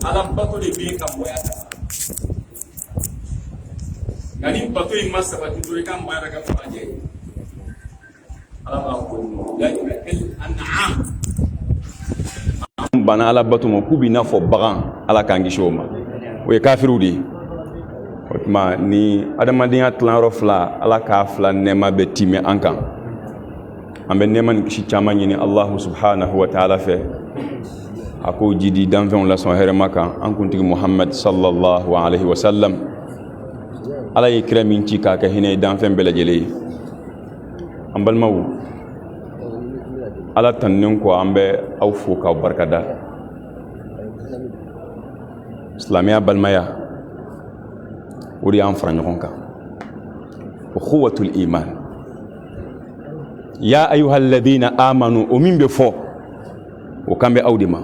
ala bato de be ka moya ngani bato yi masabati to ka moya daga faje ala ba ko ya an'am bana ala bato mo kubi na fo bagan ala kangi shoma o kafiru di ma ni adamadenya tlan rofla ala ka fla nema betime ankan ambe nema ni kishi chama nyini allah subhanahu wa ta'ala fe ako jidi danfon la son here maka an kuntigi muhammad sallallahu alaihi wasallam ala ikramin ci ka hine danfen belajele ambal mawu ala tannin ko ambe au fu ka barkada islamiya balmaya uri an fara ɲɔgɔn kan ukhuwatul iman ya ayyuhal ladina amanu o min be fɔ o kan bɛ aw de ma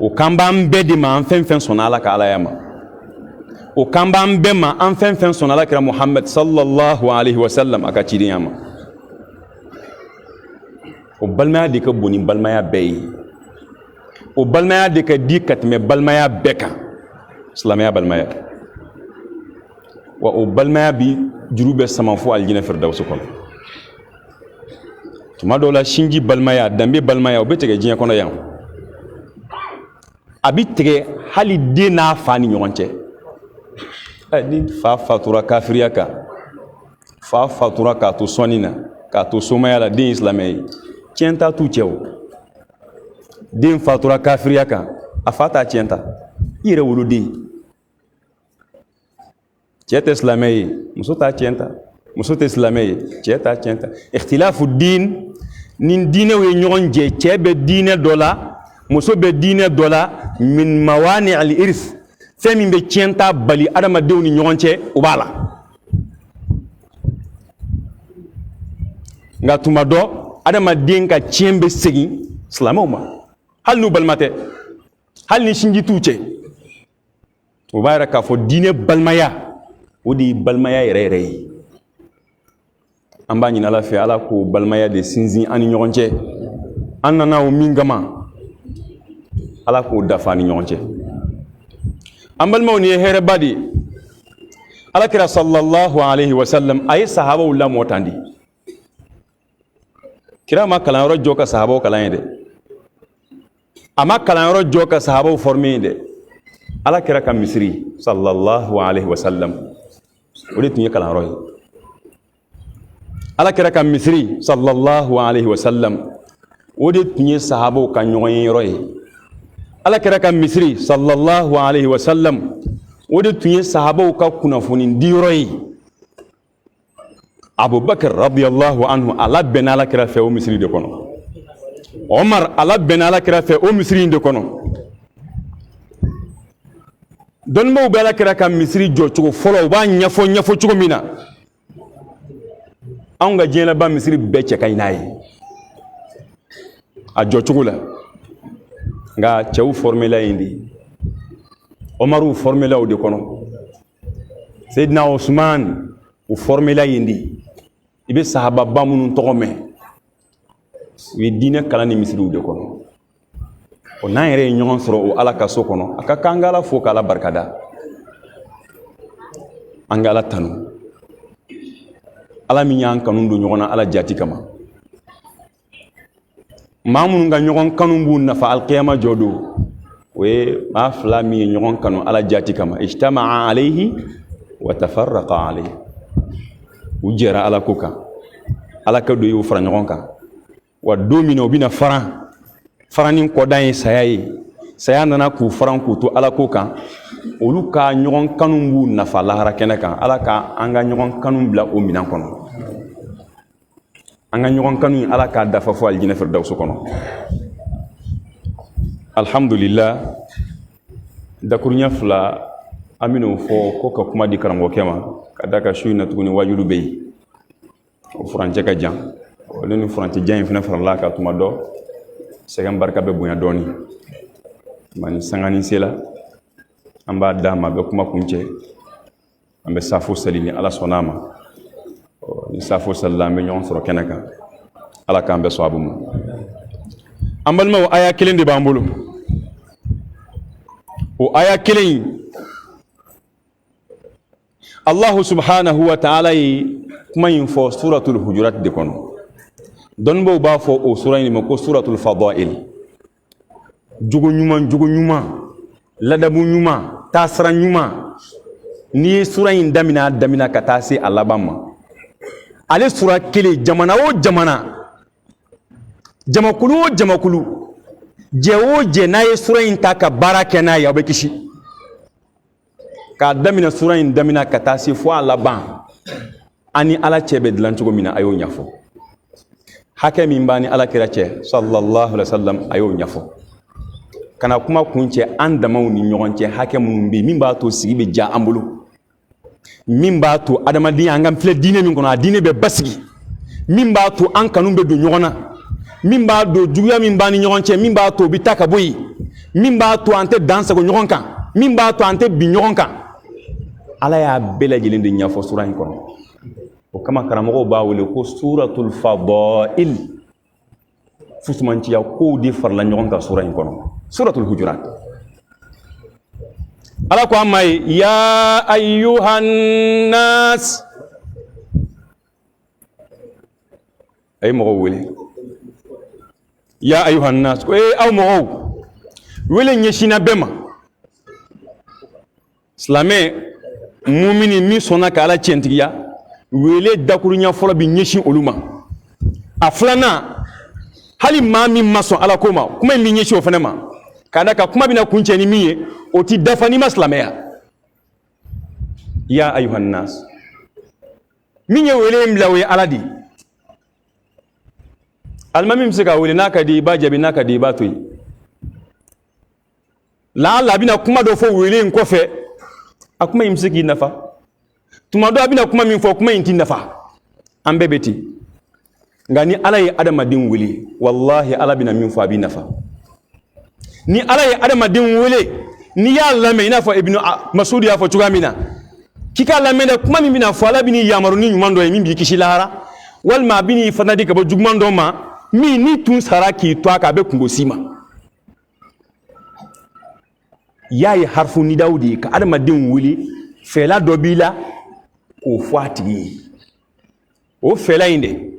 o kan b'an bɛɛ de ma an fɛn fɛn sɔnna ala ka alaya ma o kan b'an bɛɛ ma an fɛn fɛn sɔnna ala kira muhammad sallallahu alaihi wasallam a ka cidenya ma o balimaya de ka bon ni balimaya bɛɛ ye o balimaya de ka di ka tɛmɛ balimaya bɛɛ kan silamɛya balimaya wa o balimaya bi juru bɛ sama fo aljinɛ firdausi kɔnɔ tuma dɔw la sinji balimaya danbe balimaya o bɛ tigɛ diɲɛ kɔnɔ yan a bi tigɛ hali den n'a fa ni ɲɔgɔn cɛ ni fa fatura kafiriya kan fa fatura k'a to sɔnni na k'a to somaya la den ye silamɛ ye tiɲɛ t'a t'u cɛ o den fatura kafiriya kan a fa t'a tiɲɛ ta i yɛrɛ woloden cɛ tɛ silamɛ ye muso t'a tiɲɛ ta muso tɛ silamɛ ye cɛ t'a tiɲɛ ta ikhtilafu din ni diinɛw ye ɲɔgɔn jɛ cɛ bɛ diinɛ dɔ la muso bɛ diinɛ dɔ la min mawani al irs fɛn min bɛ tiɲɛ ta bali adamadenw ni ɲɔgɔn cɛ o b'a la nka tuma dɔ adamaden ka tiɲɛ bɛ segin silamɛw ma hali n'u balima tɛ hali ni sinji t'u cɛ o b'a yɛrɛ k'a fɔ diinɛ balimaya o de ye balimaya yɛrɛ yɛrɛ ye an b'a ɲini ala fɛ ala k'o balimaya de sinsin an ni ɲɔgɔn cɛ an nana o min kama ala k'o dafa an ni ɲɔgɔn cɛ an balimaw nin ye hɛrɛba de ye ala kira sallallahu alaihi wasallam a ye sahabaw lamɔ tan de kira ma kalanyɔrɔ jɔ ka sahabaw kalan ye dɛ a ma kalanyɔrɔ jɔ ka sahabaw former ye dɛ ala kira ka misiri sallallahu alaihi wasallam o de tun ye kalanyɔrɔ ye ala kira ka misiri sallallahu alaihi wasallam o de tun ye sahabaw ka ɲɔgɔn ye yɔrɔ ye ala kira ka misiri sallallahu alaihi wasallam o de tun ye sahabaw ka kunnafoni di yɔrɔ ye abubakar radiyallahu anhu ala bɛnna ala kira fɛ o misiri de kɔnɔ omar ala bɛnna ala kira fɛ o misiri de kɔnɔ dɔnnibaw bɛ ala kira ka misiri jɔ cogo fɔlɔ u b'a ɲɛfɔ cogo min na anw ka diɲɛlaba misiri bɛɛ cɛ ka ɲi n'a ye a jɔ cogo la nka cɛw formela yen de omaru formela o de kɔnɔ seydina osman u formela yen de i bɛ sahababa minnu tɔgɔ mɛn u ye diinɛ kalan ni misiriw de kɔnɔ o n'an yɛrɛ ye ɲɔgɔn sɔrɔ o ala ka so kɔnɔ a ka kan an ka ala fo k'ala barikada an ka ala tanu ala min y'an kanu don ɲɔgɔn na ala jati kama maa minnu ka ɲɔgɔn kanu b'u nafa alqiyama jɔ don o ye maa fila min ye ɲɔgɔn kanu ala jati kama ijtama'a alayhi wa tafarraqa alayhi u jɛra ala ko kan ala ka don y'u fara ɲɔgɔn kan wa don min na u bɛna faranin kɔdan ye saya nana k'u faran k'u to ala ko kan olu ka ɲɔgɔn kanu b'u nafa lahara kɛnɛ kan ala ka an ka ɲɔgɔn kanu bila o minɛn kɔnɔ an ka ɲɔgɔn kanu ala k'a dafa fo aljinɛ firdausi kɔnɔ alhamdulillah dakuruɲɛ fila an bɛn'o fɔ ko ka kuma di karamɔgɔkɛ ma ka da ka su in na tuguni wajulu bɛ yen o furancɛ ka jan ne ni furancɛ jan in fana farala ka tuma dɔ sɛgɛn barika bɛ bonya dɔɔni mani sangani sela an b'a d'a ma bɛ kuma kun cɛ an bɛ safo seli ni ala sɔnna ma ni safo salila an bɛ ɲɔgɔn sɔrɔ kɛnɛ kan ala k'an bɛ sɔn a ma an balimaw aya kelen de b'an bolo o aya kelen Allah subhanahu wa ta'ala yi kuma yin fo suratul hujurat de kono don bo ba fo o sura ni ko suratul fadail jugo nyuma ladabu nyuma tasra nyuma ni sura in damina katasi alabama ale sura kele jamana o jamana jamakulu je o je na ye sura in ta ka baraka na ya be kishi ka damina sura in damina katasi fo alaban ani ala chebe dilan cogo mina ayo nyafo hake min bani ala kira che sallallahu alaihi wasallam ayo nyafo kana kuma kunce an damaw ni ɲɔgɔn cɛ hakɛ minnu bɛ min b'a to sigi bɛ ja an bolo min b'a to adamadenya an ka filɛ diinɛ min kɔnɔ a diinɛ bɛ basigi min b'a to an kanu bɛ don ɲɔgɔn na min b'a don juguya min b'an ni ɲɔgɔn cɛ min b'a to o bɛ taa ka bɔ yen min b'a to an tɛ dan sago ɲɔgɔn kan min b'a to an tɛ bin ɲɔgɔn kan ala y'a bɛɛ lajɛlen de ɲɛfɔ sura in kɔnɔ o kama karamɔgɔw b'a wele ko suratul fadail fusumanciya kow de farala ɲɔgɔn kan sura in kɔnɔ suratul hujurat ala ko amma ya ayyuhan nas ay mo wele ya ayyuhan nas ko aw mo wele nyeshina bema islamé mu'mini mi sona ka ala tientiya wele dakurunya folo bi nyeshi oluma aflana hali ma min mason ala koma kuma min nyeshi o fana ma kada ka kuma bina kunce ni miye o ti dafa ni maslameya ya ayuhan nas min ye wele mlawe aladi almamim sika wele naka di ba jabi naka di ba toyi la bina kuma do fo wele nko fe akuma imsiki nafa tuma do bina kuma min fo kuma inti nafa ambebeti ngani ala ye adamadin wele wallahi ala bina min fo abi nafa ni ala ye adamadin wele ni ya lame ina fo ibnu masudi ya fo chugamina kika lame da kuma min bina fo ala bini yamaru ni nyumando e min bi kishi lahara wal ma bini fanadi ka bo jugmando ma mi ni tun saraki to aka be kungo sima yayi harfu ni daudi ka adamadin wele fela dobila ko fo atigi o fela inde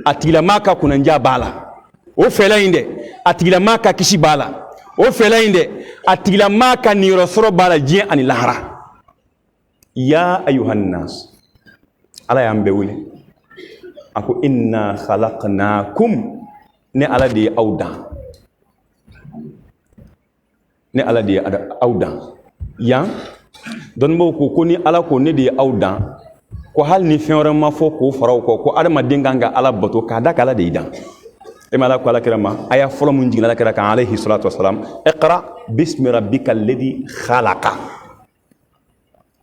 atila maka kunanja bala o fela inde atila maka kishi bala o fela inde atila maka ni rosoro bala je ani lahara ya ayuhan nas ala yambe wule ako inna khalaqnakum ne ala de awda ne ala de awda ya don bo ko ni ala ko ne de awda ko hal ni fenre ma fo ko faraw ko adama dinganga ala bato ka da kala de idan e mala ko ala kirama aya folo mun jigna ala kira kan alayhi salatu wassalam iqra bismi rabbikal ladhi khalaqa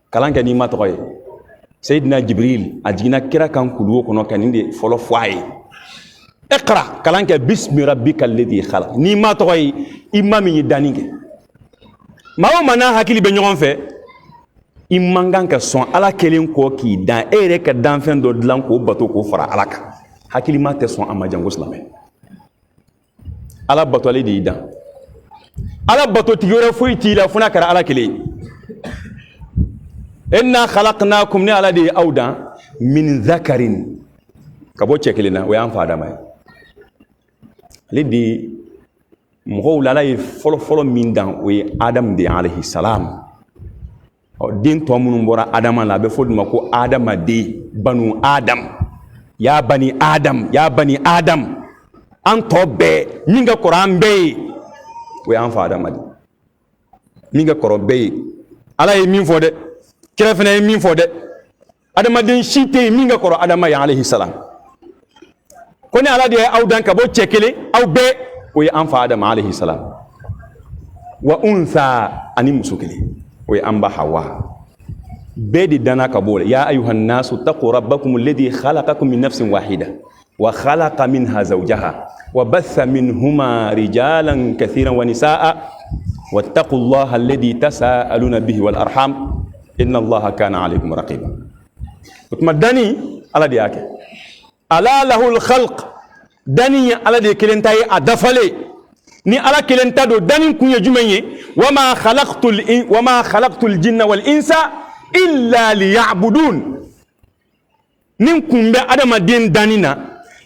kalanka ni ma to koy sayyidina jibril ajina kira kan kuluwo kono kan inde folo fwaye iqra kalanka bismi rabbikal ladhi khalaq ni ma to koy imami daninge mawo mana hakili be nyon fe imangan ka son ala kelen ko ki dan ere ka dan fen do dilan ko bato ko fara alaka hakili ma te son amajango islamé ala bato le di dan ala bato tigore fuiti la funa kara ala kelen inna khalaqnakum ni ala di awdan min dhakarin kabo chekelina we an fada may le di mo la lay folo min dan we adam de alayhi salam din to munun bora adama la be foduma ko adama de banu adam ya bani adam an to be minga qur'an be we an fa adama de minga qoro be ala yi min fode kira fene min fode adama den shite minga qoro adama ya alayhi salam ko ne ala de awdan ka bo chekele aw be we an fa adama alayhi salam wa unsa ani musukele we amba hawa bedi dana kabole ya ayuhan nasu taqu rabbakum alladhi khalaqakum min nafsin wahida wa khalaqa minha zawjaha wa batha minhuma rijalan kathiran wa nisaa wattaqullaha alladhi tasaaluna bihi wal arham inna allaha kana alaykum raqiba utmadani ala de yake ala lahu al khalq dani ala de kilentai adafale ni ala kelen ta do danin kun ye jumen ye wama khalaqtul jinna wal insa illa liya'budun nin kumbe adama den danina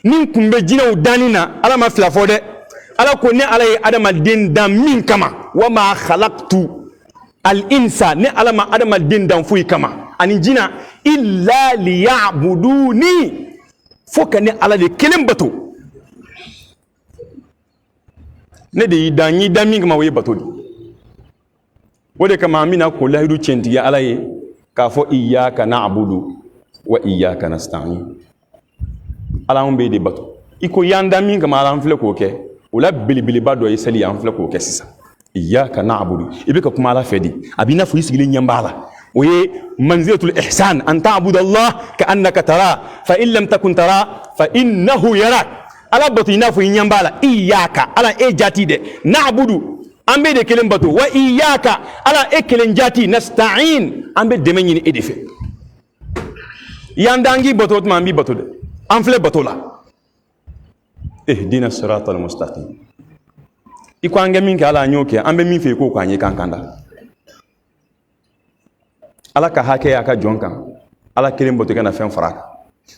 nin kumbe jinaw danina ala ma fila fo de ala ko ne ala ye adama den dan min kama wama khalaqtu al insa ne ala ma adama den dan fuyi kama ani jina illa liya'buduni fo ka ne ala de kelen bato ne de yi dan yi dan min kama waye bato di wode kama amina ko lahidu centi ya ala ye ka fo iyyaka na'budu wa iyyaka nasta'in ala on be de bato iko yanda min kama ala anfle ko ke wala bilibili ba do yesali anfle ko ke sisa iyyaka na'budu ibika kuma ala fedi abina fu yisigile nyambala oye manzilatul ihsan an ta'budu allah ka annaka tara fa in lam takun tara fa innahu yarak ala bato ina fu nyambala iyyaka ala e jati de na'budu ambe de kelen bato wa iyyaka ala e kelen jati nasta'in ambe de menyini edife yandangi bato ma ambi bato de anfle bato la ihdina siratal mustaqim iko ange min ka ala nyoke ambe min fe ko anyi kankanda ala ka hake aka jonka ala kelen bato kana fen faraka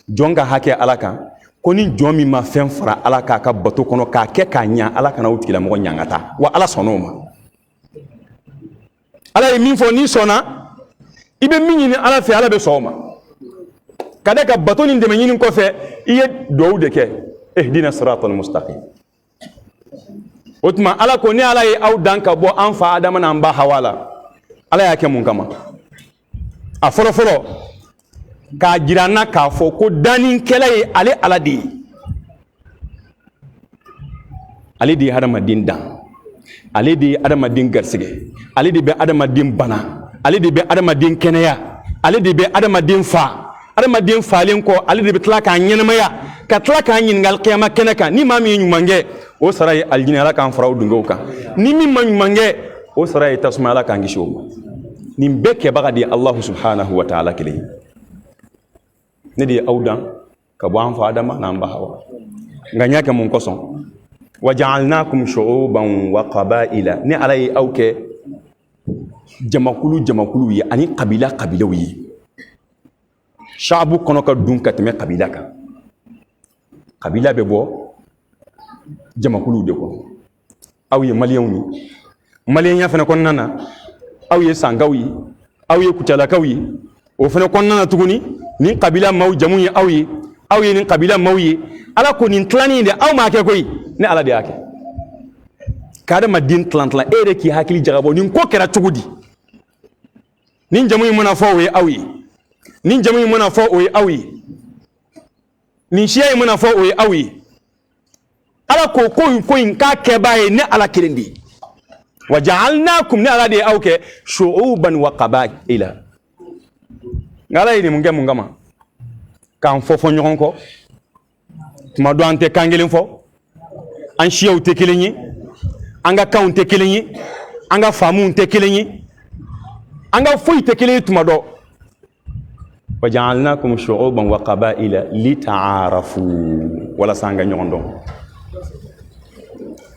jonka hake ala kan koni jomi ma fen fara ala ka bato kono ka ke ka nya ala kana utikila mo nyangata wa ala sonoma ala e min fo ni sona ibe min ni ala fe ala be soma kada ka bato ni ndeme nyini ko fe iye do de ke ihdina siratal mustaqim otma ala ko ni ala e aw danka bo an fa adama na mba hawala ala yake mun kama a folo ka jirana ka fo ko danin kela ye ale ala de ale de hadamadin dan ale de hadamadin garsige ale de be hadamadin bana ale de be hadamadin kenaya ale de be hadamadin fa hadamadin falen ko ale de be tlaka nyenmaya ka tlaka nyin gal qiyama kenaka ni mami nyumange o saray aljina ala kan faraw dungo kan ni mi nyumange o saray tasma ala kan gisho ni mbeke bagadi allah subhanahu wa ta'ala kele ne di awdan ka bo an fa adama na mba hawa nganya ke mun koson waja'alnakum shu'uban wa qaba'ila ni alai auke jamakulu yi ani qabila wi sha'bu kono ka dun ka teme qabila ka qabila be bo jamakulu de ko aw ye maliyen ya fana konnana aw ye sangawi aw ye kutalakawi o fana konnana tuguni ni qabila maw jamu ya aw ye ni qabila maw ye ala ko ni tlani de aw ma ke koy ni ala de yake kada madin tlantla ere ki hakili jagabo ni ko kera tugudi ni jamu yi muna fo we aw ye ni jamu yi muna fo we aw ye ni shiya yi muna fo we aw ye ala ko ka ke baye ni ala kirindi waja'alnakum ni ala de awke shu'uban wa qaba'ila ngala yini mungama kan fofo nyon ko tuma do ante kangelen fo an shiyaw te kelenyi anga kaunte kelenyi anga famu te kelenyi anga foy te kelenyi tuma do waja'alnakum shu'uban wa qaba'ila lita'arafu wala sanga nyondo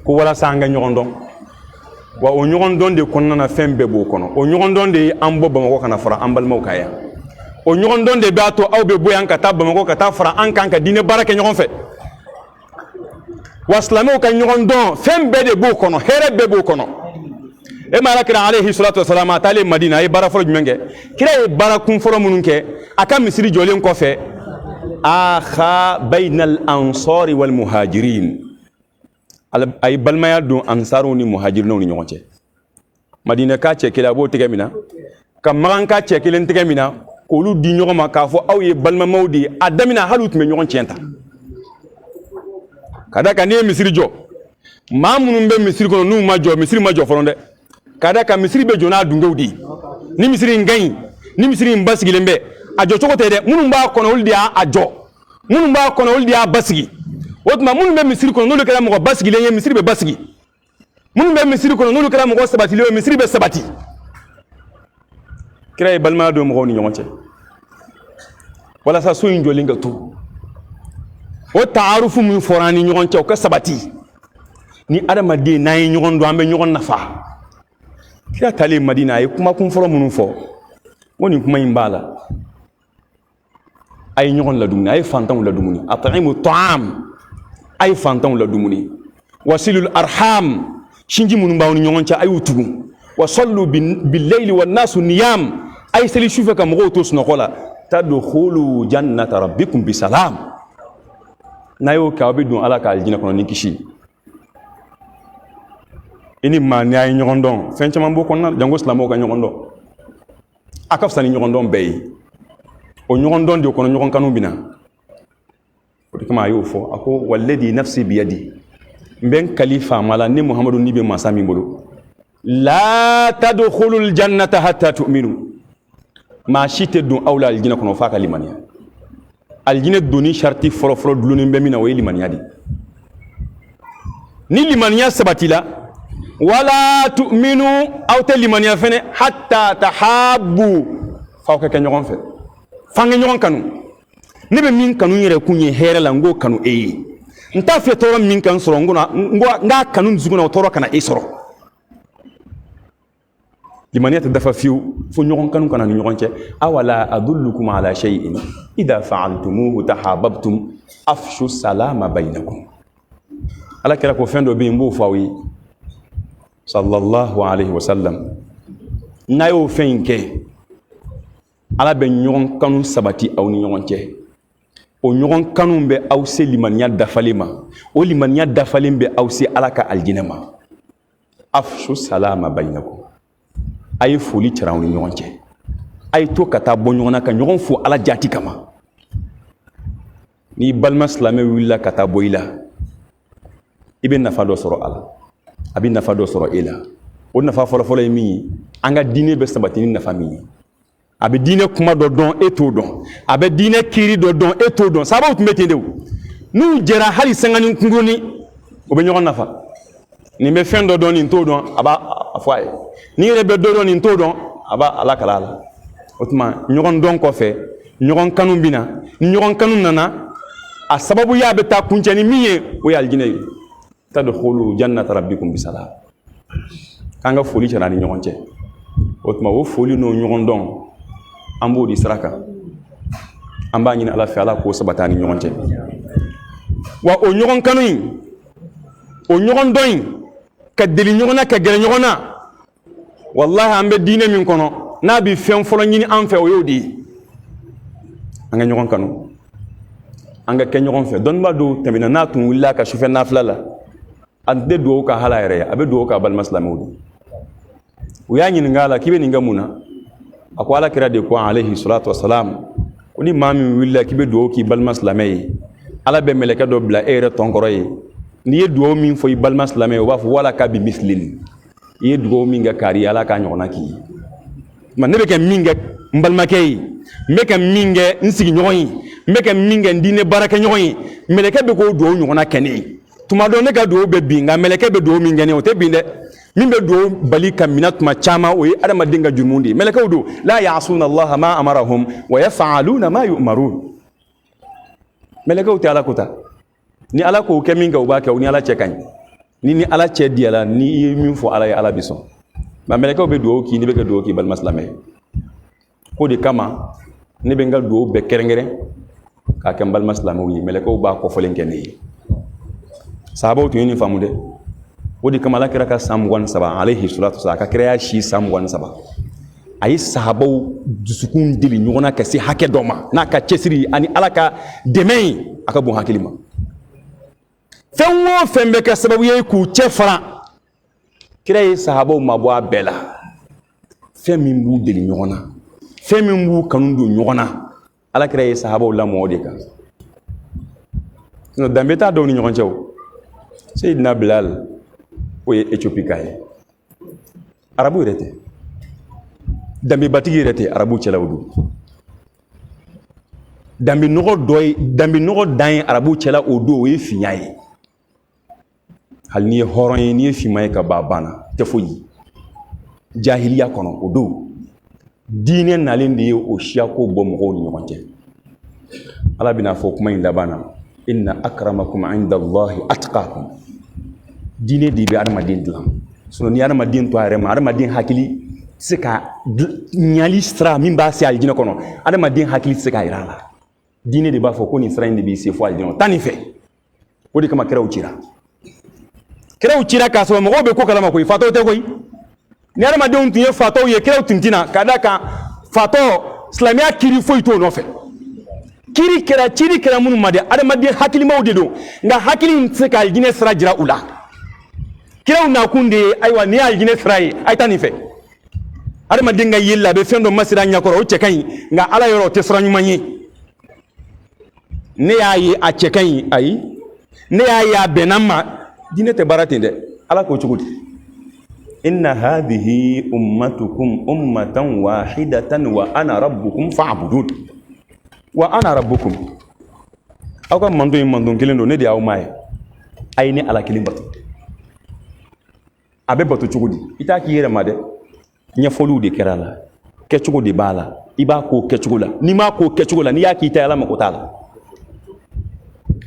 ko wala sanga nyondo wa o nyogon de konna fembe bo kono o nyogon de ambo bamako kana fara ambal mawkaya o nyogon de bato aw be boyan ka tabba mako ka ta fara an kan ka dine barake nyogon fe waslamo ka nyogon don fembe de bo kono here be bo kono e malakira alayhi salatu wassalam atale madina e bara foro jumenge kira e bara kun foro mununke aka misri jolen ko fe akha bainal ansari wal muhajirin ay balmaya do ansaru ni muhajirun ni nyonche madina ka chekela bo tegemina kam maran ka chekelen tegemina ko lu di nyoma ka fo aw ye balma mawdi adamina halut me nyon chenta kada ka ne misri jo mamunum be misri ko nu ma jo fonde kada ka misri be jona dungewdi ni misri ngai ni misri mbasigilembe ajo chokote de munum ba kono uldi ajo munum ba kono uldi basigi wotuma munu be misiri kono nolu kala mo basigi le misiri be basigi munu be misiri kono nolu kala mo sabati le misiri be sabati kray balma do mo ni nyonche wala sa so injo linga tu o ta'arufu min forani nyonche o ka sabati ni adamaden n'a ye ɲɔgɔn dɔn an bɛ ɲɔgɔn nafa. Kira taalen Madina a ye kuma kun fɔlɔ minnu fɔ ko nin kuma in b'a la. A ye ɲɔgɔn ladumuni, a ye fantanw ladumuni. At'imu ta'am, a ye fantanw ladumuni. Wasilul arham, sinji minnu b'aw ni ɲɔgɔn cɛ a y'u tugu. Wa sallu bil layli wan nasu niyam, a ye seli sufɛ ka mɔgɔw to sunɔgɔ la. Tadkhulu jannata rabbikum bisalam. N'a y'o kɛ aw bɛ don Ala ka aljinɛ kɔnɔ ni kisi. I ni maa ni a ye ɲɔgɔn dɔn fɛn caman b'o kɔnɔna na jango silamɛw ka ɲɔgɔn dɔn. A ka fisa ni ɲɔgɔn dɔn bɛɛ ye. O ɲɔgɔn dɔn de kɔnɔ ɲɔgɔn kanu bɛ na. O de kama a y'o fɔ a ko walladhi nafsi biyadi n bɛ n kali faama la ni Muhamadu ni bɛ masa min bolo. La tadkhulul jannata hatta tu'minu. Maa si tɛ don aw la aljinɛ kɔnɔ f'a ka limaniya. Aljinɛ donni sharti fɔlɔ-fɔlɔ dulonnen bɛ min na o ye limaniya de. Ni limaniya sabatila wala tu'minu aw tɛ limaniya fɛnɛ hatta tahabbu f'aw ka kɛ ɲɔgɔn fɛ. F'an ka ɲɔgɔn kanu. Ne bɛ min kanu yɛrɛ kun ye hɛrɛ la n k'o kanu e ye. N t'a fɛ tɔɔrɔ min kan sɔrɔ n k'a kanu dusukun na o tɔɔrɔ kana e sɔrɔ. Limaniya tɛ dafa fiyewu fo ɲɔgɔn kanu kana ni ɲɔgɔn cɛ. Awala adullukum ala shay'in idha fa'altumuhu tahabbtum afshu salama bainakum. Ala kira ko fɛn dɔ bɛ yen n b'o fɔ aw ye sallallahu alayhi wa sallam. N'a y'o fɛn in kɛ Ala bɛ ɲɔgɔn kanu sabati aw ni ɲɔgɔn cɛ. O ɲɔgɔn kanu bɛ aw se limaniya dafalen ma. O limaniya dafalen bɛ aw se Ala ka aljinɛ ma. Afshu salama bainakum. A ye foli cɛra aw ni ɲɔgɔn cɛ. A ye to ka taa bɔ ɲɔgɔn na ka ɲɔgɔn fo Ala jati kama. Ni balima silamɛ wulila ka taa bɔ i la i bɛ nafa dɔ sɔrɔ a la. A bɛ nafa dɔ sɔrɔ e la. O nafa fɔlɔ-fɔlɔ ye min ye an ka diinɛ bɛ sabati ni nafa min ye. A bɛ diinɛ kuma dɔ dɔn e t'o dɔn. A bɛ diinɛ kiiri dɔ dɔn e t'o dɔn. Sababu tun bɛ ten de o. N'u jɛra hali sangani kunkurunin o bɛ ɲɔgɔn nafa. Nin bɛ fɛn dɔ dɔn nin t'o dɔn a b'a fɔ a ye. Ni yɛrɛ bɛ dɔ dɔn nin t'o dɔn a b'a Ala kala a la. O tuma ɲɔgɔn dɔn kɔfɛ ɲɔgɔn kanu bɛ na. Ni ɲɔgɔn kanu nana a sababuya bɛ taa kuncɛ ni min ye o ye aljinɛ ye. Tadkhulu jannata rabbikum bisalam. K'an ka foli cɛra ni ɲɔgɔn cɛ. O tuma o foli n'o ɲɔgɔn dɔn an b'o di sira kan. An b'a ɲini Ala fɛ Ala k'o sabati ni ɲɔgɔn cɛ. Wa o ɲɔgɔn kanu in o ɲɔgɔn dɔn in ka deli ɲɔgɔn na ka gɛrɛ ɲɔgɔn na wallahi an bɛ diinɛ min kɔnɔ n'a bɛ fɛn fɔlɔ ɲini an fɛ o y'o de ye. An ka ɲɔgɔn kanu an ka kɛ ɲɔgɔn fɛ. Dɔnnibaa dɔw tɛmɛna n'a tun wulila ka sufɛ nafila la a tɛ dugawu ka hala yɛrɛ ye a bɛ dugawu ka balima silamɛw de. U y'a ɲininka a la k'i bɛ nin kɛ mun na a ko Ala kira de ko alayhi salatu wasalam ko ni maa min wulila k'i bɛ dugawu k'i balima silamɛ ye Ala bɛ mɛlɛkɛ dɔ bila e yɛrɛ tɔnkɔrɔ ye. N'i ye dugawu min fɔ i balima silamɛ ye o b'a fɔ wala ka bi mislin. I ye dugawu min kɛ kari Ala k'a ɲɔgɔnna k'i ye. Ne bɛ kɛ min kɛ n balimakɛ ye n bɛ kɛ min kɛ n sigiɲɔgɔn ye n bɛ kɛ min kɛ n diinɛ baarakɛ ɲɔgɔn ye mɛlɛkɛ bɛ k'o dugawu ɲɔgɔnna kɛ ne ye. Tuma dɔ ne ka dugawu bɛ bin nka mɛlɛkɛ bɛ dugawu min kɛ ne ye o tɛ bin dɛ. Min bɛ dugawu bali ka minɛ tuma caman o ye adamaden ka jurumu de ye. Mɛlɛkɛw don la ya'asuna Allaha ma amarahum wa yaf'aluna ma yu'marun. Mɛlɛkɛw tɛ Ala ko ta. Ni Ala k'o kɛ min kɛ u b'a kɛ o ni Ala cɛ ka ɲi. Ni Ala cɛ diya la ni i ye min fɔ Ala ye Ala bɛ sɔn. Nka mɛlɛkɛw bɛ dugawu k'i ni bɛ kɛ dugawu k'i balima silamɛ ye. Ko de kama ne bɛ n ka dugawu bɛɛ kɛrɛnkɛrɛn k'a kɛ n balima silamɛw ye. Mɛlɛkɛw b'a kɔfɔlen kɛ ne ye. Sahabaw tun ye nin faamu dɛ. O de kama Ala kira ka san 23 alayhi salatu wasalam a ka kira y'a si san 23. A ye sahabaw dusukun deli ɲɔgɔn na ka se hakɛ dɔ ma n'a ka cɛsiri ani Ala ka dɛmɛ ye a ka bon hakili ma. Fɛn o fɛn bɛ kɛ sababu ye k'u cɛ fara kira ye sahabaw mabɔ a bɛɛ la. Fɛn min b'u deli ɲɔgɔn na fɛn min b'u kanu don ɲɔgɔn na Ala kira ye sahabaw lamɔ o de kan. Danbe t'a dɔw ni ɲɔgɔn cɛ o. Seydina Bilal o ye Éthiopie ka ye. Arabu yɛrɛ tɛ. Danbebatigi yɛrɛ tɛ arabu cɛla o don. Danbe nɔgɔ dan ye arabu cɛla o don o ye finya ye. Hali n'i ye hɔrɔn ye n'i ye finman ye ka ban banna tɛ foyi. Jahiliya kɔnɔ o don diinɛ nalen de ye o siyako bɔ mɔgɔw ni ɲɔgɔn cɛ. Ala bɛna fɔ kuma in laban na inna akramakum inda Allahi atqakum. diinɛ de bɛ adamaden dilan ni adamaden to a yɛrɛ ma adamaden hakili se ka ɲali sira min b'a se alijinɛ kɔnɔ adamaden hakili se ka yira a la diinɛ de b'a fɔ ko nin sira in de b'i se fo alijinɛ taa nin fɛ o de kama kiraw cira k'a sɔrɔ mɔgɔw bɛ ko kalama koyi fatɔw tɛ koyi ni adamadenw tun ye fatɔw ye kiraw tun tina ka da kan fatɔ silamɛya kiri foyi t'o nɔfɛ ciri kɛra minnu ma de adamaden hakilimaw de don nka hakili in tɛ se ka alijinɛ sira jira u la kiraw nakun de ye ayiwa ni ye alijinɛ sira ye a ye taa nin fɛ adamaden ka yeli la a bɛ fɛn dɔ masira ɲɛkɔrɔ o cɛ ka ɲi nka ala yɔrɔ o tɛ sira ɲuman ye ne y'a ye a cɛ ka ɲi ayi ne y'a ye a bɛnna ma diinɛ tɛ baara ten dɛ ala ko cogo di inna hadhihi ummatukum ummatan wahidatan wa ana rabbukum fa'budun wa ana rabbukum aw ka manto in manton kelen don ne de y'aw maa ye a ye ni ala kelen bato a bɛ bato cogo di i t'a k'i yɛrɛ ma dɛ ɲɛfɔliw de kɛra a la kɛcogo de b'a la i b'a ko kɛcogo la n'i m'a ko kɛcogo la n'i y'a k'i ta ala mako t'a la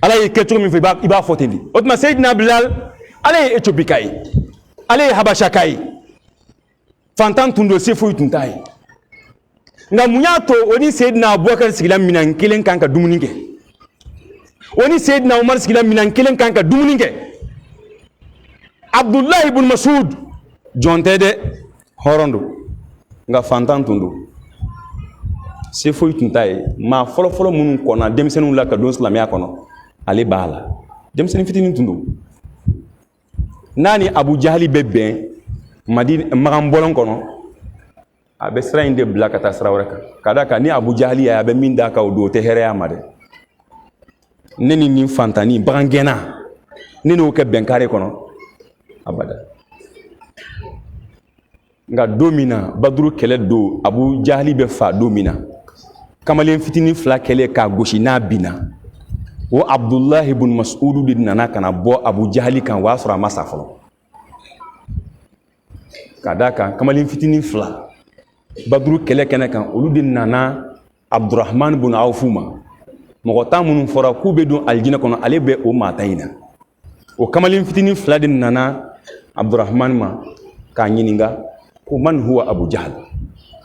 ala ye kɛcogo min fɔ i b'a fɔ ten de o tuma Seyidina Bilal ala ye Éthiopie ka ye ale ye Habasha ka ye fantan tun don se foyi tun t'a ye nka mun y'a to o ni Seyidina Abubakar sigila minɛn kelen kan ka dumuni kɛ o ni Seyidina Umar sigila minɛn kelen kan ka dumuni kɛ Abdullahi ibn Mas'ud jɔn tɛ dɛ hɔrɔn don nka fantan tun don se foyi tun t'a ye maa fɔlɔfɔlɔ minnu kɔnna denmisɛnninw la ka don silamɛya kɔnɔ ale b'a la denmisɛnnin fitinin tun don n'a ni Abu Jahali bɛ bɛn Magan bɔlɔn kɔnɔ a bɛ sira in de bila ka taa sira wɛrɛ kan ka d'a kan ni Abu Jahali ye a bɛ min d'a kan o don o tɛ hɛrɛya ma dɛ ne ni nin fantanni bagan gɛnna ne n'o kɛ bɛnkare kɔnɔ abada nka don min na Baduru kɛlɛ don Abu Jahali bɛ fa don min na kamalen fitinin fila kɛlɛ k'a gosi n'a binna o Abdullahi ibn Mas'ud de nana ka na bɔ Abu Jahali kan o y'a sɔrɔ a ma sa fɔlɔ ka d'a kan kamalen fitinin fila Baduru kɛlɛ kɛnɛ kan olu de nana Abdurrahman ibn Awf ma mɔgɔ tan minnu fɔra k'u bɛ don alijinɛ kɔnɔ ale bɛ o maa tan in na o kamalen fitinin fila de nana Abdurrahman ma k'a ɲininka ko man huwa Abu Jahal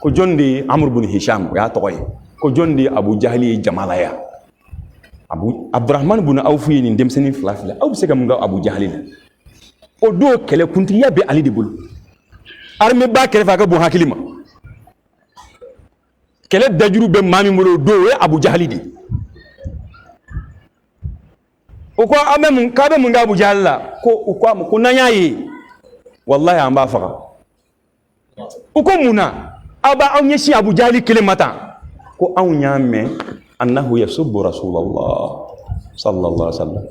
ko jɔn de ye Amr ibn Hisham o y'a tɔgɔ ye ko jɔn de ye Abu Jahali ye jamala ya Abdurrahman ibn Awf ye nin denmisɛnnin fila fila aw bɛ se ka mun kɛ Abu Jahali la o don kɛlɛ kuntigiya bɛ ale de bolo armée ba kɛrɛfɛ a ka bon hakili ma kɛlɛ dajuru bɛ maa min bolo o don o ye Abu Jahali de o ko k'a bɛ mun kɛ Abu Jahali la ko u ko a ma ko n'an y'a ye wallahi an b'a faga u ko mun na aw b'aw ɲɛsin Abu Jahali kelen ma tan ko anw y'a mɛn annahu yasubbu Rasulullah sallallahu alaihi wasallam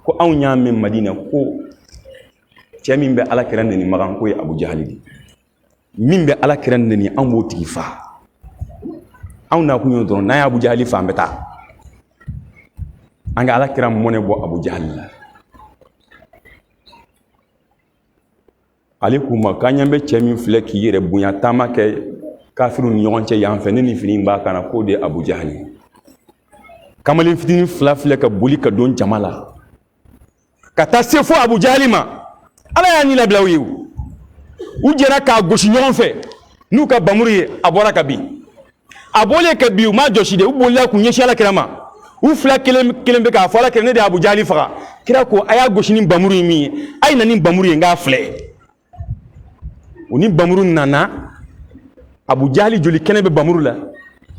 ko anw y'a mɛn Madina ko cɛ min bɛ Alakira neni Magan ko ye Abu Jahali de min bɛ Alakira neni an b'o tigi faa anw na kun ye dɔrɔn n'an ye Abu Jahali faa an bɛ taa an ka Alakira mɔnɛ bɔ Abu Jahali la ale k'u ma k'an ɲɛ bɛ cɛ min filɛ k'i yɛrɛ bonya taama kɛ kafiru ni ɲɔgɔn cɛ yan fɛ ne ni fini b'a kana k'o de Abu Jahali kamalen fitinin fila filɛ ka boli ka don jama la ka taa se fo Abu Jahali ma ala y'a ɲɛ labila u ye u jɛra k'a gosi ɲɔgɔn fɛ n'u ka bamuru ye a bɔra ka bin a bɔlen ka bin u ma jɔsi de u bolila k'u ɲɛsin Alakira ma u fila kelen bɛ k'a fɔ Alakira ne de ye Abu Jahali faga kira ko a y'a gosi ni bamuru ye min ye a ye na ni bamuru ye n k'a filɛ u ni bamuru nana Abu Jahali joli kɛnɛ bɛ bamuru la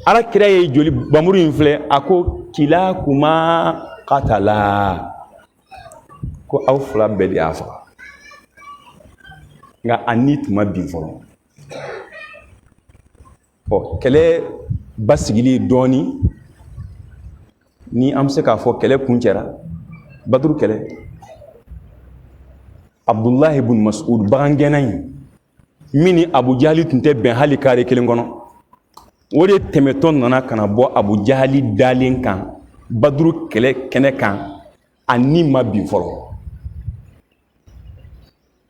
Alakira ye joli bamuru in filɛ a ko kilakuma qatala ko aw fila bɛɛ de y'a faga nka a ni tuma bin fɔlɔ kɛlɛ basigili dɔɔni ni an bɛ se k'a fɔ kɛlɛ kun cɛra Baduru kɛlɛ Abdullahi ibn Mas'ud bagangɛnna in min ni Abu Jahali tun tɛ bɛn hali kare kelen kɔnɔ o de tɛmɛtɔ nana ka na bɔ Abu Jahali dalen kan Baduru kɛlɛ kɛnɛ kan a ni ma bin fɔlɔ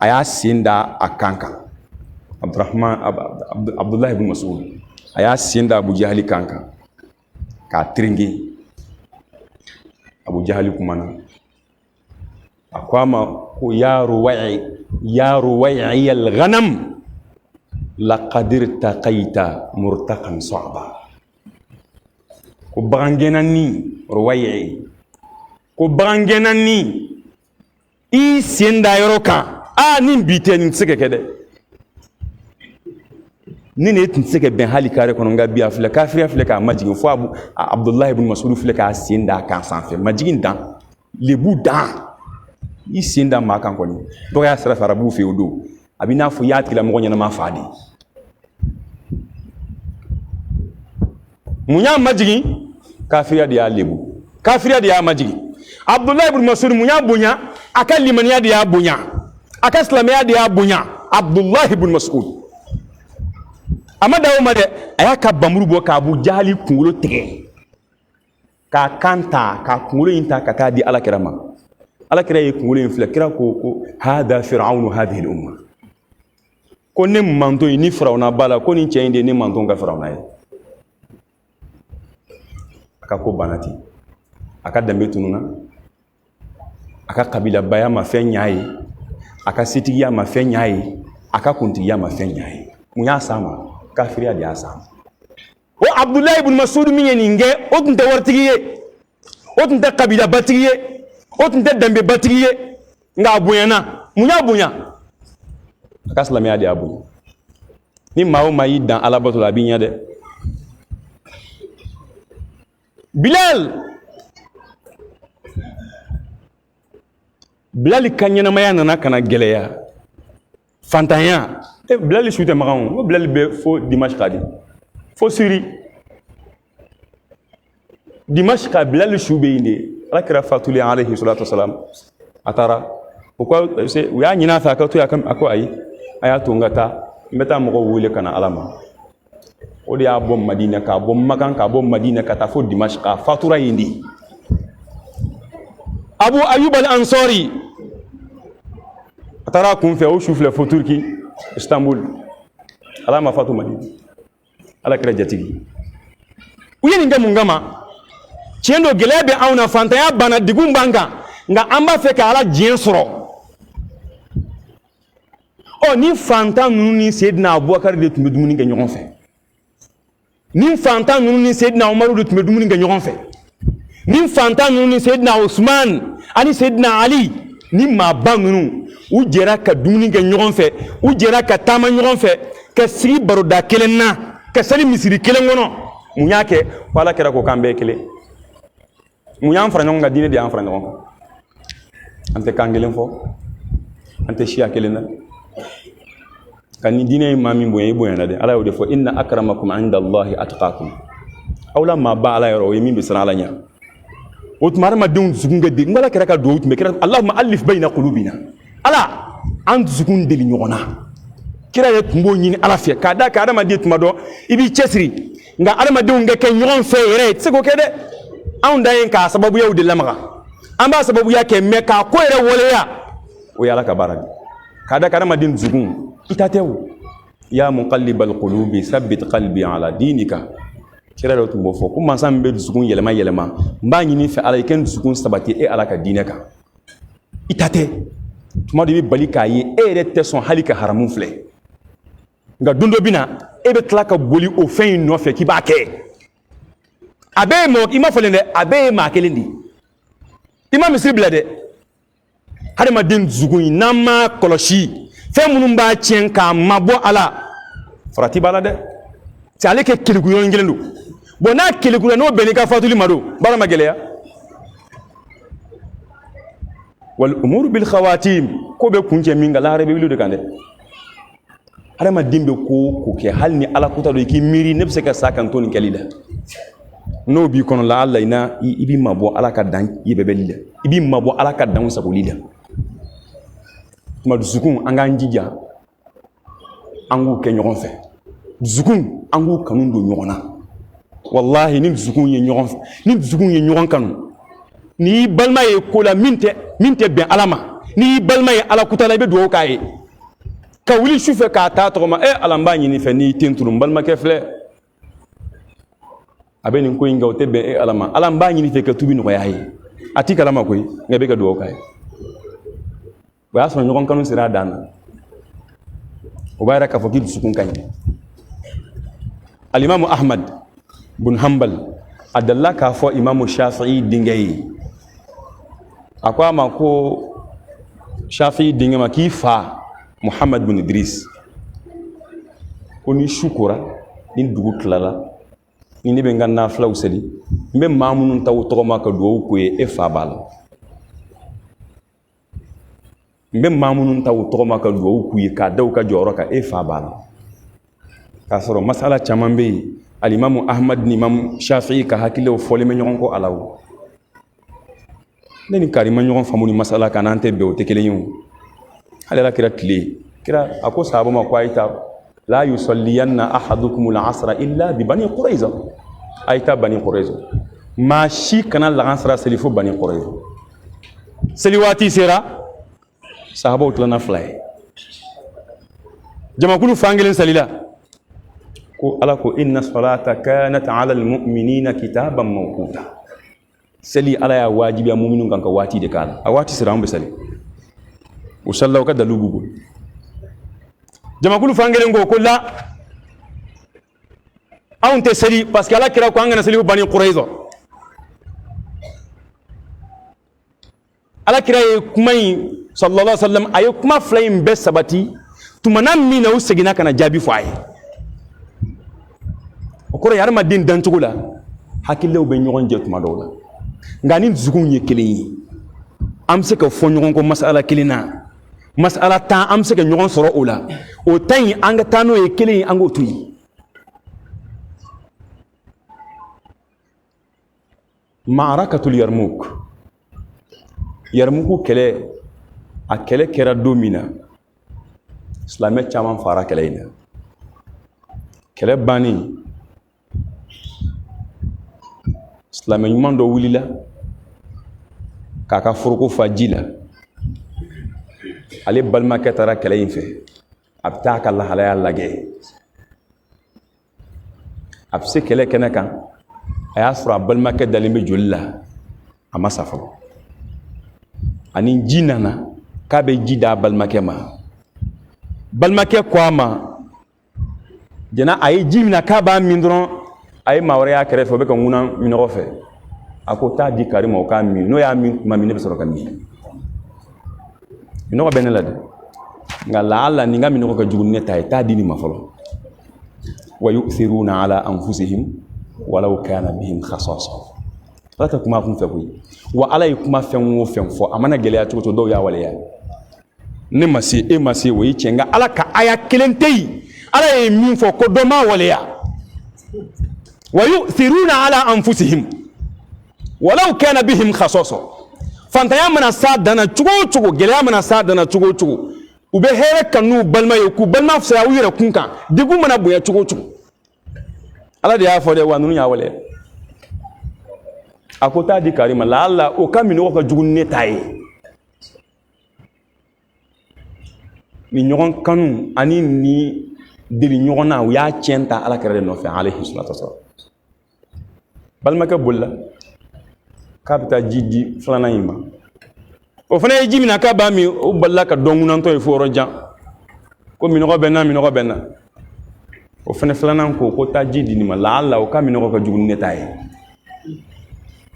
a y'a sen da a kan kan Abdullahi ibn Mas'ud a y'a sen da Abu Jahali kan kan k'a terenke Abu Jahali kumana أقام يا رويعي الغنم لقد ارتقيت مرتقا صعبا كبرانجناني رويعي كبرانجناني إي سيندا يروكا نين بيتين سكة كده نين يتنسك بين حالي كاري كونغا بيا فلا كافريا فلا كا ماجين فو عبد الله بن مسعود فلا كا سيندا كان سانفي ماجين دان لبو دان i senda ma kan koni to ya sara farabu fe odo abina fu ya tila mo nyana ma faadi munya majigi kafiriya dia lebu kafiriya dia majigi abdullah ibn mas'ud munya bunya akal limaniya dia bunya akal islamiya dia bunya abdullah ibn mas'ud amada o made ayaka bamuru bo ka abu jahali kungulo tege ka kanta ka kungulo inta ka ta di alakirama ala kira ye kungule infla kira ko hada fir'aunu hadhihi al-umma ko ne manto ni fir'auna bala ko ni ceyinde ni manto ga fir'auna ye aka ko banati aka dambe tununa aka kabila baya ma fen nyaay aka sitigiya ma fen nyaay aka kuntigiya ma fen nyaay munya sama kafiriya dia sama o abdullah ibn mas'ud min yeninge o tunta wartigiye o tunta kabila batigiye o tunta dambe batigiye nga buyana munya bunya aka islamiya dia bunya ni mawo mayi dan alabato la binya de Bilal kanyana maya nana kana geleya fantanya Bilal shute magan o Bilal be fo Dimash kadi fo siri Dimash ka Bilal shube inde rakra fatuli alayhi salatu wassalam atara ko se ya nyina fa ka to ya kam ako ayi ayatu ngata meta mo ko wule kana alama o dia bom Madina ka bom makan ka bom Madina ka ta fo Dimash ka fatura indi Abu Ayyub al-Ansari atara kun fe o shufle fo Turki Istanbul alama fatu Madina ala kira jatigi uyeni ngamu ngama Tiendo gelebe auna fantaya bana digumbanga nga amba fe ka ala jien soro o ni fanta nunu ni Sayyidina Abubakar de tumbe dumuni nga nyogon fe ni fanta nunu ni Sayyidina Umar de tumbe dumuni nga nyogon fe ni fanta nunu ni Sayyidina Usman ani Sayyidina Ali ni ma ba nunu u jera ka dumuni nga nyogon fe u jera ka tama nyogon fe ka siri baroda kelenna ka sali misiri kelen gono munyake wala kera ko kambe kele munyam fara nyonga dine di an fara nyonga ante kangelen fo ante shia kelena kan ni dine mami boye boye na de ala yode fo inna akramakum inda allahi atqakum awla ma ba ala yoro yimi bi sala nya utmar ma dun zugunga de ngala kera ka do utme kera allahumma alif bayna qulubina ala an zugun de li nyona kira ye tumbo nyini ala fe kada kada ma de tuma do ibi chesri nga adama de nga ke nyon fe yere tsego kede an da yin ka sababu yau de lamaga an ba sababu yake me ka ko yere wole ya o yala ka barabi kada kada ma din zugun itatewu ya muqallibal qulubi thabbit qalbi ala dinika kira do tumbo fo kuma san be zugun yelema yelema mba nyini fe ala ken zugun sabati e ala ka dinaka itate tuma de bi balika yi e de teson halika haramun fle nga dundo bina ebe tlaka boli o fen no fe ki ba ke abe mo ima folende abe ma kelendi ima misri blade hade ma den zugun nama koloshi fe munun ba cien ka mabo ala farati bala de ti ale ke kiligu yon gelendu bona kiligu no beni ka fatuli mado bara mageleya wal umur bil khawatim ko be kunje minga la rebe wilu de kande adama dimbe ko ke halni ala kuta do ki miri nebse ka sakan ton kalida no bi kono la Allah ina ibi mabo ala ka dan yibe belida ibi mabo ala ka dan sabolida ma dusukun anga njija angu ke nyogon fe dusukun angu kanun do nyogona wallahi ni dusukun ye nyogon ni dusukun ye nyogon kanu ni balma ye ko la minte ben alama ni balma ye ala kuta la be do kaye ka wuli shufe ka ta to ma alamba nyini fe ni tenturu balma ke fle abeni ko inga ote be alamba nyini fe ka tubi no yayi ati kalama koy ngabe ka do kay o y'a sɔrɔ ɲɔgɔn kanu sera a dan na o b'a yira k'a fɔ k'i dusukun ka ɲi. Alimamu Ahmad bun Hanbal a dalila k'a fɔ Imamu Shafi'i denkɛ ye, a ko a ma ko Shafi'i denkɛ ma k'i fa Muhammad bin Idris ko ni su kora ni dugu tilala ni ne bɛ n ka nafilaw seli n bɛ maa minnu ta o tɔgɔma ka dugawu k'u ye e fa b'a la, n bɛ maa minnu ta o tɔgɔma ka dugawu k'u ye k'a da u ka jɔyɔrɔ kan e fa b'a la. K'a sɔrɔ masala caman bɛ yen Alimamu Ahmad ni Imamu Shafi'i ka hakiliw fɔlen bɛ ɲɔgɔn kɔ a la o. Ne ni kari ma ɲɔgɔn faamu ni masala kan n'an tɛ bɛn o tɛ kelen ye o. Hali Ala kira tile kira a ko sahaba ma ko a ye taa la yusalliyanna ahadukumul asra illa bi bani Qurayza, a ye taa bani Qurayza, maa si kana lahansara seli fo bani Qurayza. Seli waati sera sahabaw tilana fila ye, jamakulu fan kelen salila ko Ala ko inna salata kanat ala almu'minina kitaban mawquta, seli Ala y'a wajibiya mu'minu kan ka waati de k'a la, a waati sera an bɛ seli o salila o ka dalilu b'u bolo. Jamakulu fan kelen ko la anw tɛ seli parce que Ala kira ko an kana seli fo bani Qurayza. Ala kira ye kuma in sallallahu alaihi wasallam a ye kuma fila in bɛɛ sabati tumana min na u seginna ka na jaabi fɔ a ye. O kɔrɔ ye hadamaden dancogo la hakiliw bɛ ɲɔgɔn jɛ tuma dɔw la, nka ni dusukun ye kelen ye an bɛ se ka fɔ ɲɔgɔn kɔ masala kelen na, masala 10 an bɛ se ka ɲɔgɔn sɔrɔ o la, o 10 in an ka taa n'o ye kelen ye an k'o to yen. Ma'arakatul Yarmouk, Yarmouku kɛlɛ a kɛlɛ kɛra don min na silamɛ caman fara kɛlɛ in na. Kɛlɛ bannen silamɛ ɲuman dɔ wulila k'a ka foroko fa ji la, ale balimakɛ taara kɛlɛ in fɛ a bɛ taa a ka lahalaya lajɛ, a bɛ se kɛlɛ kɛnɛ kan a y'a sɔrɔ a balimakɛ dalen bɛ joli la a ma sa fɔlɔ, ani ji nana k'a bɛ ji d'a balimakɛ ma, balimakɛ ko a ma jɛna a ye ji min na k'a b'a min dɔrɔn a ye maa wɛrɛ y'a kɛrɛfɛ o bɛ ka ŋunan minɔgɔ fɛ, a ko taa di kari ma o k'a min, n'o y'a min tuma min ne bɛ sɔrɔ ka min. Minɔgɔ bɛ ne la dɛ, nka laala nin ka minɔgɔ ka jugu ni ne ta ye, taa di nin ma fɔlɔ. Wa yu'thiruna ala anfusihim walau kana bihim khasasa, Ala tɛ kuma kun fɛ koyi, wa Ala ye kuma fɛn o fɛn fɔ a mana gɛlɛya cogo cogo dɔw y'a waleya. Ne ma se e ma se o ye tiɲɛ, nka Ala ka aya kelen tɛ yen, Ala ye min fɔ ko dɔ m'a waleya. Wa yu'thiruna ala anfusihim walau kana bihim khasasa, fantanya mana s'a dana cogo o cogo, gɛlɛya mana s'a dana cogo o cogo, u bɛ hɛrɛ kanu n'u balima ye k'u balima fisaya u yɛrɛ kun kan, degun mana bonya cogo o cogo. Ala de y'a fɔ dɛ, wa ninnu y'a waleya. A ko taa di kari ma, laala o ka minɔgɔ ka jugu ni ne ta ye. Ni ɲɔgɔn kanu ani ni deli ɲɔgɔn na u y'a tiɲɛ ta Ala kɛra de nɔfɛ alayhi salatu wasalam. Balimakɛ bolila k'a bɛ taa ji di filanan in ma, o fana ye ji min na k'a b'a min, o balila ka dɔn ŋunantɔ ye fo yɔrɔ jan ko minɔgɔ bɛ n na, minɔgɔ bɛ n na. O fana filanan ko taa ji di nin ma, laala o ka minɔgɔ ka jugu ni ne ta ye.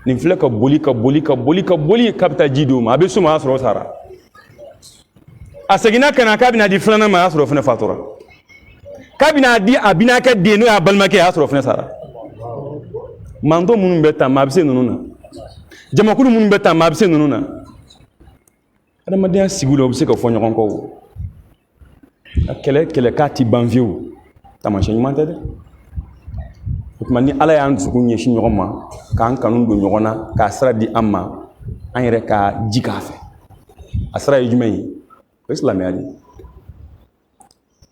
Nin filɛ ka boli ka boli ka boli ka boli k'a bɛ taa ji di o ma, a bɛ s'o ma a y'a sɔrɔ o sara. A seginna ka na k'a bɛna di filanan ma, a y'a sɔrɔ o fana fatura. K'a bɛna di a binakɛ den n'o y'a balimakɛ, a y'a sɔrɔ o fana sara. Manto minnu bɛ taa maa bɛ se ninnu na, jamakulu minnu bɛ taa maa bɛ se ninnu na. Adamadenya sigi la o bɛ se ka fɔ ɲɔgɔn kɔ, a kɛlɛ k'a ti ban fiyewu, taamasiyɛn ɲuman tɛ dɛ. O tuma ni Ala y'an dusukun ɲɛsin ɲɔgɔn ma k'an kanu don ɲɔgɔn na k'a sira di an ma, an yɛrɛ ka ji k'a fɛ. A sira ye jumɛn ye? O ye silamɛya de ye.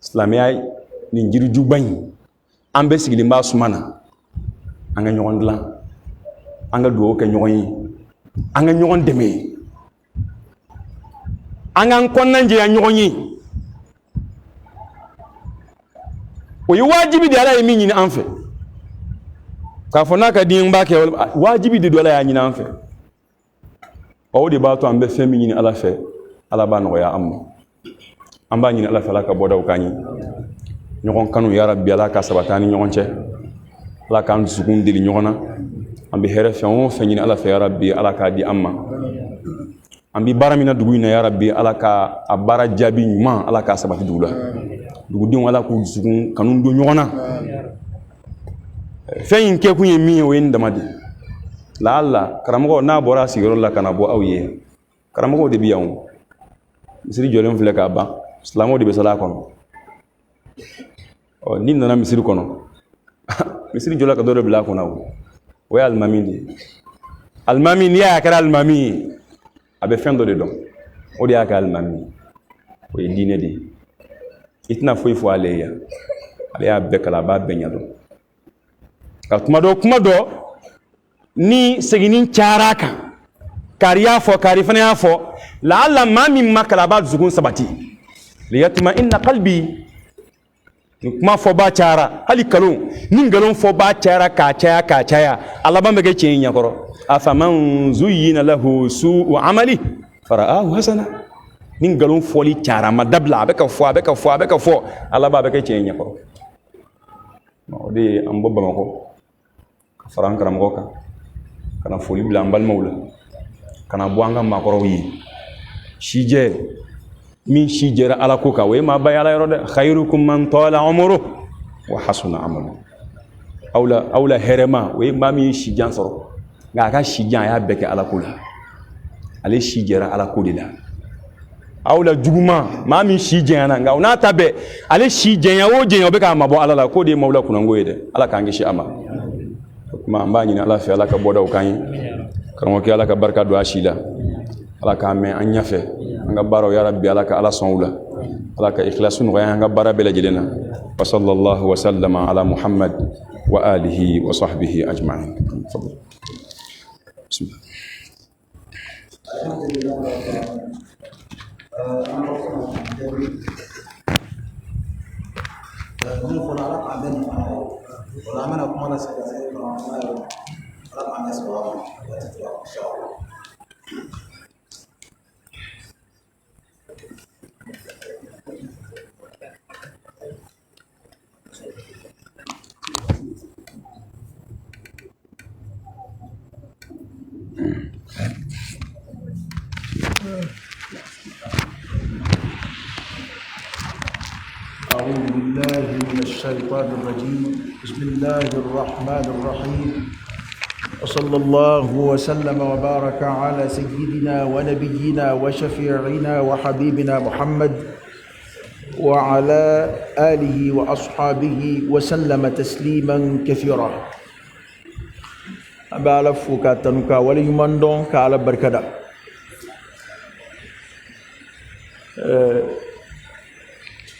Silamɛya nin jirijuba in an bɛɛ sigilen b'a suma na, an ka ɲɔgɔn dilan, an ka dugawu kɛ ɲɔgɔn ye, an ka ɲɔgɔn dɛmɛ, an k'an kɔnɔna jɛya ɲɔgɔn ye. O ye wajibi de, Ala ye min ɲini an fɛ k'a fɔ n'a ka di n b'a kɛ, wajibi de don Ala y'a ɲini an fɛ. O de b'a to an bɛ fɛn min ɲini Ala fɛ ala b'a nɔgɔya an ma an b'a ɲini ala fɛ ala ka bɔdaw k'an ye ɲɔgɔn kanu ya rabbi ala ka sabati an ni ɲɔgɔn cɛ ala k'an dusukun deli ɲɔgɔn na an bɛ hɛrɛ fɛn o fɛn ɲini ala fɛ ya rabbi ala k'a di an ma an bɛ baara min na dugu in na ya rabbi ala ka a baara jaabi ɲuman ala k'a sabati dugu la dugudenw ala k'u dusukun kanu don ɲɔgɔn na fɛn in kɛ kun ye min ye o ye nin dama de laala karamɔgɔ n'a bɔra a sigiyɔrɔ la ka na bɔ aw ye karamɔgɔw de bɛ yan misiri jɔlen filɛ k'a ban silamɛw de bɛ sala kɔnɔ ni nana misiri kɔnɔ misiri jɔla ka dɔ de bila a kunna o ye alimami de ye alimami n'i y'a kɛra alimami ye a bɛ fɛn dɔ de dɔn o de y'a kɛ alimami ye o ye diinɛ de ye i tɛna foyi fɔ ale ye yan ale y'a bɛɛ kalan a b'a bɛɛ ɲɛdɔn ka kuma dɔ ni seginni cayara a kan kari y'a fɔ kari fana y'a fɔ laala maa min ma kalan a b'a dusukun sabati liyatuma inna qalbi ni kuma fɔba cayara hali nkalon ni nkalon fɔba cayara k'a caya a laban bɛ kɛ tiɲɛ ɲɛkɔrɔ afaman zuyyina lahu su'u amali fara'ahu hasana ni nkalon fɔli cayara a ma dabila a bɛ ka fɔ a laban bɛ kɛ tiɲɛ ɲɛkɔrɔ o de ye an bɔ bamakɔ ka fara an karamɔgɔ kan ka na foli bila an balimaw la ka na bɔ an ka maakɔrɔw ye sijɛ min si jɛra ala ko kan o ye maa ba ye ala yɔrɔ dɛ khairukum man tala umruhu wa hasuna amaluhu aw la hɛrɛma o ye maa min ye si jan sɔrɔ nka a ka si jan a y'a bɛɛ kɛ ala ko la ale si jɛra ala ko de la aw la juguman maa min si jɛnyana nka o n'a ta bɛɛ ale si jɛnya o jɛnya o bɛ k'a mabɔ ala la k'o de ye mawula kunanko ye dɛ ala k'an kisi a ma o tuma an b'a ɲini ala fɛ ala ka bɔdaw k'an ye karamɔgɔkɛ ala ka barika don a si la ala k'an mɛn an ɲɛfɛ an ka baaraw ya rabbi ala ka ala sɔn u la ala ka ikhlasu nɔgɔya an ka baara bɛɛ lajɛlen na wa sallallahu wa sallama ala muhammad wa alihi wa sahbihi ajma'in bismillah أعوذ بالله من الشيطان الرجيم بسم الله الرحمن الرحيم وصلى الله وسلم وبارك على سيدنا ونبينا وشفيعنا وحبيبنا محمد وعلى آله وأصحابه وسلم تسليما كثيرا أبا فوكا تنكا ولي مندون كعلى بركدا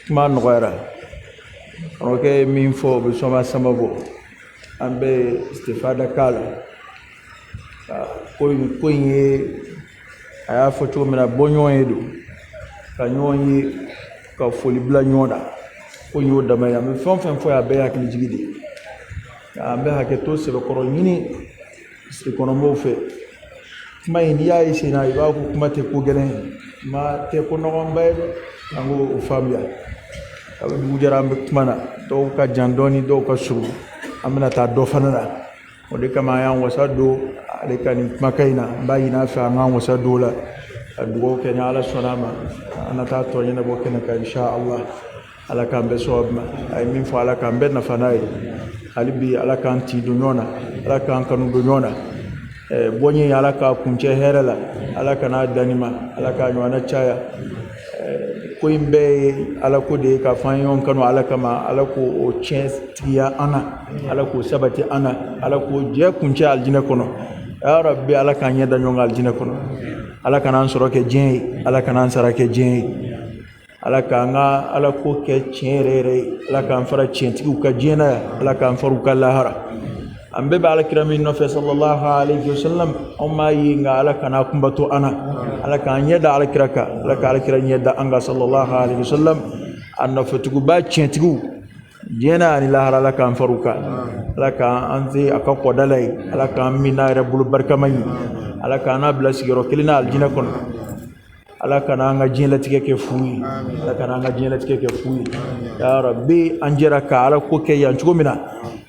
ما نغيره اوكي من فوق بسما سمبو امبي استفاده كالا كوين aya foto mena bonyon edo ka nyonyi ka foli bla nyoda ko nyoda ma ya me fon fo ya be yakini jigidi ambe haketo se ko nyini se kono mo fe mai ni ya ise na iba ko kuma te ko gelen ma te ko no ngombe ango famia abe du jarambe kumana do ka jandoni do ka suru amna ta do fanana o de kama yan wasa do ale kan makaina bayina fa ngan wasa do la dugo ke ala sonama ana ta to yana bo ken ka insha Allah ala kan be sobma ay min fo ala kan be na fanay halibi ala kan ti do nyona ala kan kanu do nyona bonye ala ka kunche herala ala kana danima ala ka nyona chaya ko imbe ala ko de ka fanyon kanu ala kama ala ko o chestia ana ala ko sabati ana ala ko je kunche aljina kono ya rabbi ala kan yeda nyon aljina kono ala kana soro ke jeen ala kana sara ke jeen ala kana ala ko ke chenrere ala kan fara chenti ka jeena ala kan faru kalahara ambe ba ala kirami no fe sallallahu alaihi wasallam amma yinga ala kana kumbato ana ala kan yeda ala kiraka ala ka ala kiran yeda anga sallallahu alaihi wasallam anna fatugu ba chentigu jena ni lahara ala kan faruka ala kan anzi akako dalai ala kan mina rabbul barkamai ala kan abla sigiro kilina aljina kon ala kana an ka diɲɛlatigɛ kɛ fu ye ala kana an ka diɲɛlatigɛ kɛ fu ye ya rabbi an jɛra ka ala ko kɛ yan cogo min na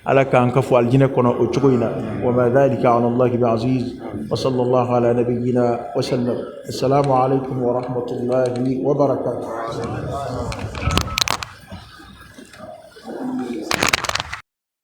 ala k'an ka fɔ aljinɛ kɔnɔ o cogo in na wa ma dhalika ala allahi bi aziz wa sallallahu ala nabiyyina wa sallam assalamu alaikum wa rahmatullahi wa barakatuh